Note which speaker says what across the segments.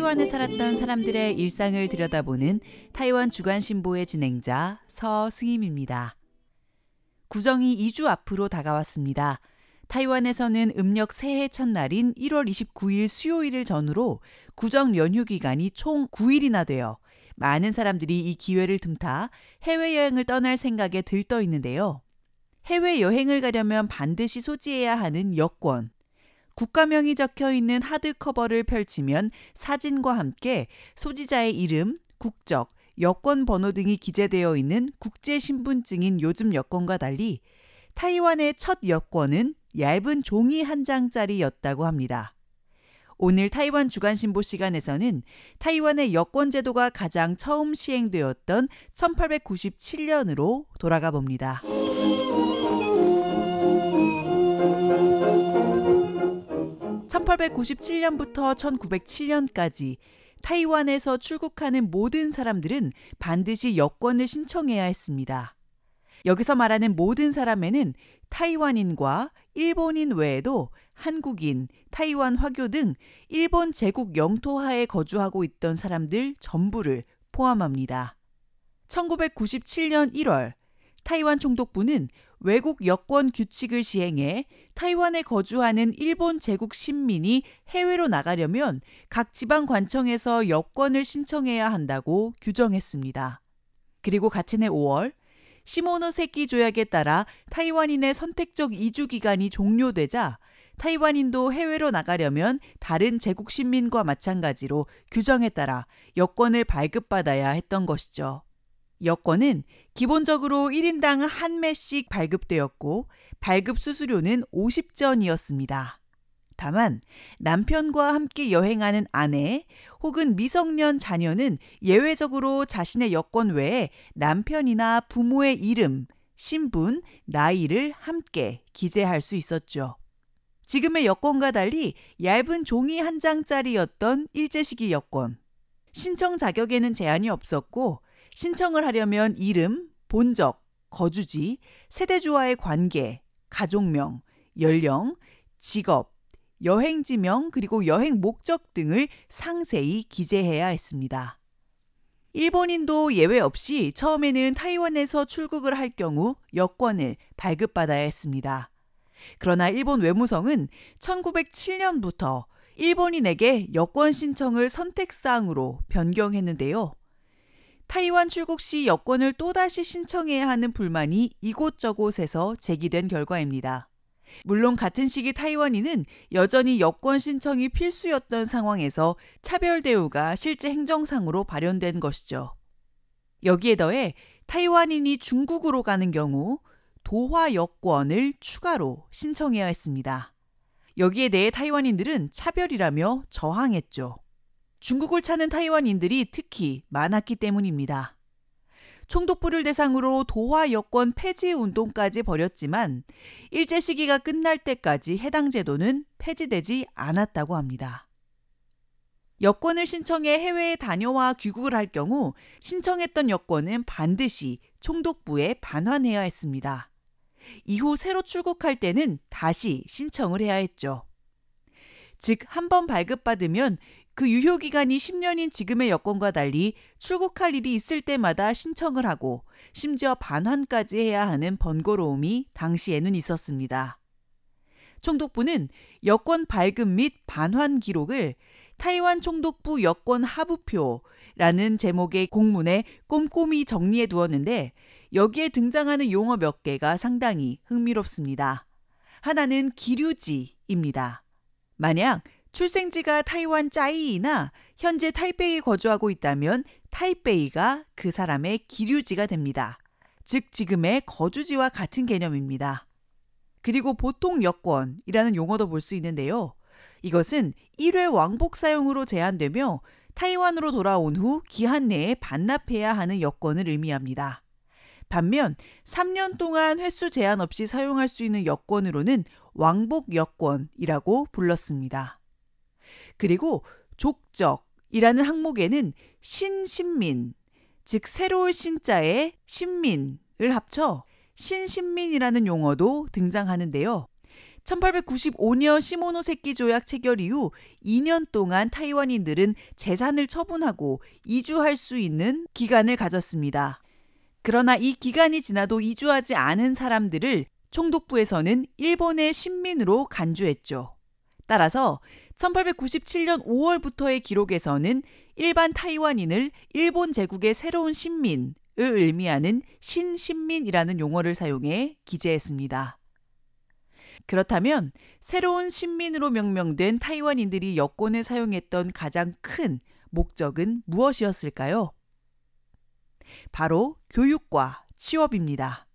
Speaker 1: 타이완에 살았던 사람들의 일상을 들여다보는 타이완 주간신보의 진행자 서승임입니다. 구정이 2주 앞으로 다가왔습니다. 타이완에서는 음력 새해 첫날인 1월 29일 수요일을 전후로 구정 연휴 기간이 총 9일이나 되어 많은 사람들이 이 기회를 틈타 해외여행을 떠날 생각에 들떠 있는데요. 해외여행을 가려면 반드시 소지해야 하는 여권. 국가명이 적혀있는 하드커버를 펼치면 사진과 함께 소지자의 이름, 국적, 여권 번호 등이 기재되어 있는 국제신분증인 요즘 여권과 달리 타이완의 첫 여권은 얇은 종이 한 장짜리였다고 합니다. 오늘 타이완 주간신보 시간에서는 타이완의 여권 제도가 가장 처음 시행되었던 1897년으로 돌아가 봅니다. 1897년부터 1907년까지 타이완에서 출국하는 모든 사람들은 반드시 여권을 신청해야 했습니다. 여기서 말하는 모든 사람에는 타이완인과 일본인 외에도 한국인, 타이완 화교 등 일본 제국 영토하에 거주하고 있던 사람들 전부를 포함합니다. 1997년 1월 타이완 총독부는 외국 여권 규칙을 시행해 타이완에 거주하는 일본 제국 신민이 해외로 나가려면 각 지방관청에서 여권을 신청해야 한다고 규정했습니다. 그리고 같은 해 5월 시모노세키 조약에 따라 타이완인의 선택적 이주 기간이 종료되자 타이완인도 해외로 나가려면 다른 제국 신민과 마찬가지로 규정에 따라 여권을 발급받아야 했던 것이죠. 여권은 기본적으로 1인당 한 매씩 발급되었고 발급 수수료는 50전이었습니다. 다만 남편과 함께 여행하는 아내 혹은 미성년 자녀는 예외적으로 자신의 여권 외에 남편이나 부모의 이름, 신분, 나이를 함께 기재할 수 있었죠. 지금의 여권과 달리 얇은 종이 한 장짜리였던 일제시기 여권. 신청 자격에는 제한이 없었고 신청을 하려면 이름, 본적, 거주지, 세대주와의 관계, 가족명, 연령, 직업, 여행지명 그리고 여행 목적 등을 상세히 기재해야 했습니다. 일본인도 예외 없이 처음에는 타이완에서 출국을 할 경우 여권을 발급받아야 했습니다. 그러나 일본 외무성은 1907년부터 일본인에게 여권 신청을 선택사항으로 변경했는데요. 타이완 출국 시 여권을 또다시 신청해야 하는 불만이 이곳저곳에서 제기된 결과입니다. 물론 같은 시기 타이완인은 여전히 여권 신청이 필수였던 상황에서 차별 대우가 실제 행정상으로 발현된 것이죠. 여기에 더해 타이완인이 중국으로 가는 경우 도화 여권을 추가로 신청해야 했습니다. 여기에 대해 타이완인들은 차별이라며 저항했죠. 중국을 찾는 타이완인들이 특히 많았기 때문입니다. 총독부를 대상으로 도화 여권 폐지 운동까지 벌였지만 일제 시기가 끝날 때까지 해당 제도는 폐지되지 않았다고 합니다. 여권을 신청해 해외에 다녀와 귀국을 할 경우 신청했던 여권은 반드시 총독부에 반환해야 했습니다. 이후 새로 출국할 때는 다시 신청을 해야 했죠. 즉, 한 번 발급받으면 그 유효기간이 10년인 지금의 여권과 달리 출국할 일이 있을 때마다 신청을 하고 심지어 반환까지 해야 하는 번거로움이 당시에는 있었습니다. 총독부는 여권 발급 및 반환 기록을 타이완 총독부 여권 하부표라는 제목의 공문에 꼼꼼히 정리해 두었는데 여기에 등장하는 용어 몇 개가 상당히 흥미롭습니다. 하나는 기류지입니다. 만약 출생지가 타이완 짜이이나 현재 타이베이에 거주하고 있다면 타이베이가 그 사람의 기류지가 됩니다. 즉 지금의 거주지와 같은 개념입니다. 그리고 보통 여권이라는 용어도 볼 수 있는데요. 이것은 1회 왕복 사용으로 제한되며 타이완으로 돌아온 후 기한 내에 반납해야 하는 여권을 의미합니다. 반면 3년 동안 횟수 제한 없이 사용할 수 있는 여권으로는 왕복 여권이라고 불렀습니다. 그리고 족적이라는 항목에는 신신민, 즉 새로울 신자에 신민을 합쳐 신신민이라는 용어도 등장하는데요. 1895년 시모노세키 조약 체결 이후 2년 동안 타이완인들은 재산을 처분하고 이주할 수 있는 기간을 가졌습니다. 그러나 이 기간이 지나도 이주하지 않은 사람들을 총독부에서는 일본의 신민으로 간주했죠. 따라서 1897년 5월부터의 기록에서는 일반 타이완인을 일본 제국의 새로운 신민을 의미하는 신신민이라는 용어를 사용해 기재했습니다. 그렇다면 새로운 신민으로 명명된 타이완인들이 여권을 사용했던 가장 큰 목적은 무엇이었을까요? 바로 교육과 취업입니다.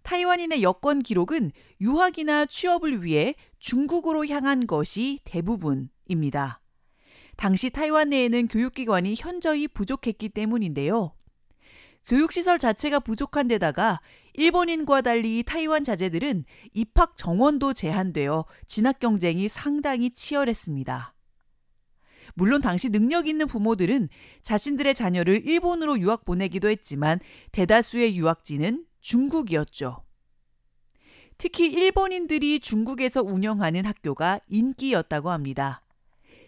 Speaker 1: 타이완인의 여권 기록은 유학이나 취업을 위해 중국으로 향한 것이 대부분입니다. 당시 타이완 내에는 교육기관이 현저히 부족했기 때문인데요. 교육시설 자체가 부족한 데다가 일본인과 달리 타이완 자제들은 입학 정원도 제한되어 진학 경쟁이 상당히 치열했습니다. 물론 당시 능력 있는 부모들은 자신들의 자녀를 일본으로 유학 보내기도 했지만 대다수의 유학지는 중국이었죠. 특히 일본인들이 중국에서 운영하는 학교가 인기였다고 합니다.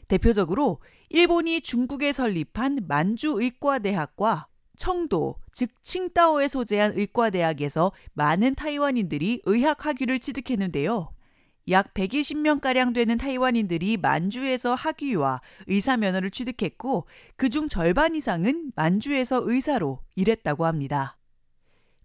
Speaker 1: 대표적으로 일본이 중국에 설립한 만주의과대학과 청도, 즉 칭다오에 소재한 의과대학에서 많은 타이완인들이 의학 학위를 취득했는데요. 약 120명가량 되는 타이완인들이 만주에서 학위와 의사 면허를 취득했고 그중 절반 이상은 만주에서 의사로 일했다고 합니다.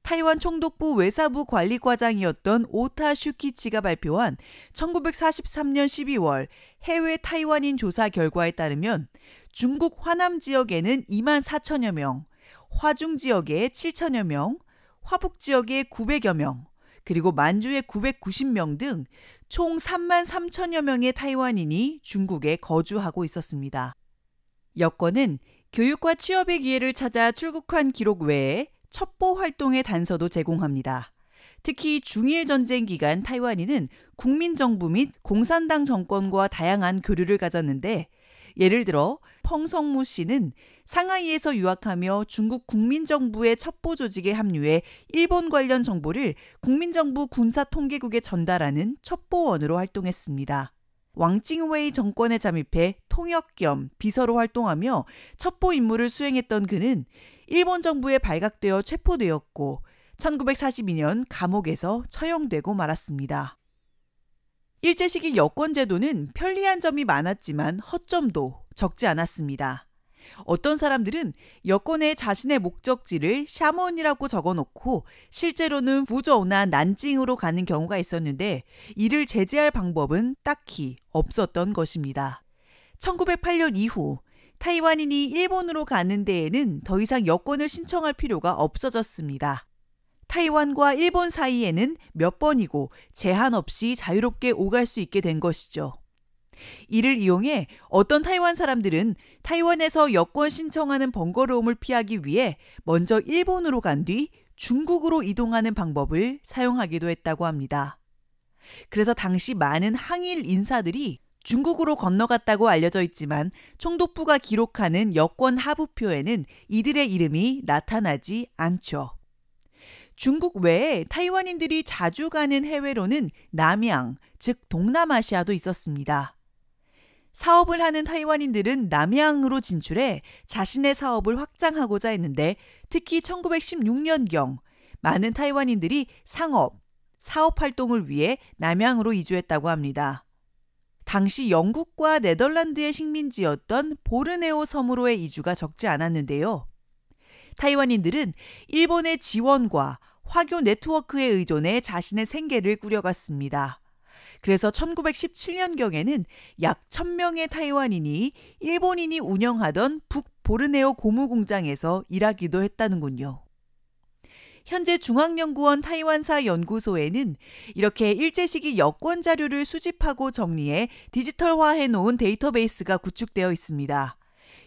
Speaker 1: 타이완 총독부 외사부 관리과장이었던 오타 슈키치가 발표한 1943년 12월 해외 타이완인 조사 결과에 따르면 중국 화남 지역에는 2만 4천여 명, 화중 지역에 7천여 명, 화북 지역에 900여 명, 그리고 만주에 990명 등 총 3만 3천여 명의 타이완인이 중국에 거주하고 있었습니다. 여권은 교육과 취업의 기회를 찾아 출국한 기록 외에 첩보 활동의 단서도 제공합니다. 특히 중일 전쟁 기간 타이완인은 국민정부 및 공산당 정권과 다양한 교류를 가졌는데 예를 들어 펑성무 씨는 상하이에서 유학하며 중국 국민정부의 첩보 조직에 합류해 일본 관련 정보를 국민정부 군사통계국에 전달하는 첩보원으로 활동했습니다. 왕징웨이 정권에 잠입해 통역 겸 비서로 활동하며 첩보 임무를 수행했던 그는 일본 정부에 발각되어 체포되었고 1942년 감옥에서 처형되고 말았습니다. 일제시기 여권 제도는 편리한 점이 많았지만 허점도 적지 않았습니다. 어떤 사람들은 여권에 자신의 목적지를 샤먼이라고 적어놓고 실제로는 부저우나 난징으로 가는 경우가 있었는데 이를 제재할 방법은 딱히 없었던 것입니다. 1908년 이후 타이완인이 일본으로 가는 데에는 더 이상 여권을 신청할 필요가 없어졌습니다. 타이완과 일본 사이에는 몇 번이고 제한 없이 자유롭게 오갈 수 있게 된 것이죠. 이를 이용해 어떤 타이완 사람들은 타이완에서 여권 신청하는 번거로움을 피하기 위해 먼저 일본으로 간 뒤 중국으로 이동하는 방법을 사용하기도 했다고 합니다. 그래서 당시 많은 항일 인사들이 중국으로 건너갔다고 알려져 있지만 총독부가 기록하는 여권 하부표에는 이들의 이름이 나타나지 않죠. 중국 외에 타이완인들이 자주 가는 해외로는 남양, 즉 동남아시아도 있었습니다. 사업을 하는 타이완인들은 남양으로 진출해 자신의 사업을 확장하고자 했는데 특히 1916년경 많은 타이완인들이 상업, 사업 활동을 위해 남양으로 이주했다고 합니다. 당시 영국과 네덜란드의 식민지였던 보르네오 섬으로의 이주가 적지 않았는데요. 타이완인들은 일본의 지원과 화교 네트워크에 의존해 자신의 생계를 꾸려갔습니다. 그래서 1917년경에는 약 1000명의 타이완인이 일본인이 운영하던 북보르네오 고무공장에서 일하기도 했다는군요. 현재 중앙연구원 타이완사 연구소에는 이렇게 일제시기 여권 자료를 수집하고 정리해 디지털화해 놓은 데이터베이스가 구축되어 있습니다.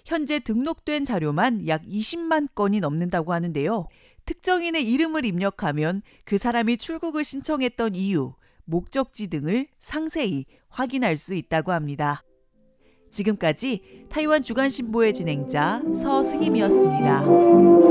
Speaker 1: 현재 등록된 자료만 약 20만 건이 넘는다고 하는데요. 특정인의 이름을 입력하면 그 사람이 출국을 신청했던 이유, 목적지 등을 상세히 확인할 수 있다고 합니다. 지금까지 타이완 주간신보의 진행자 서승임이었습니다.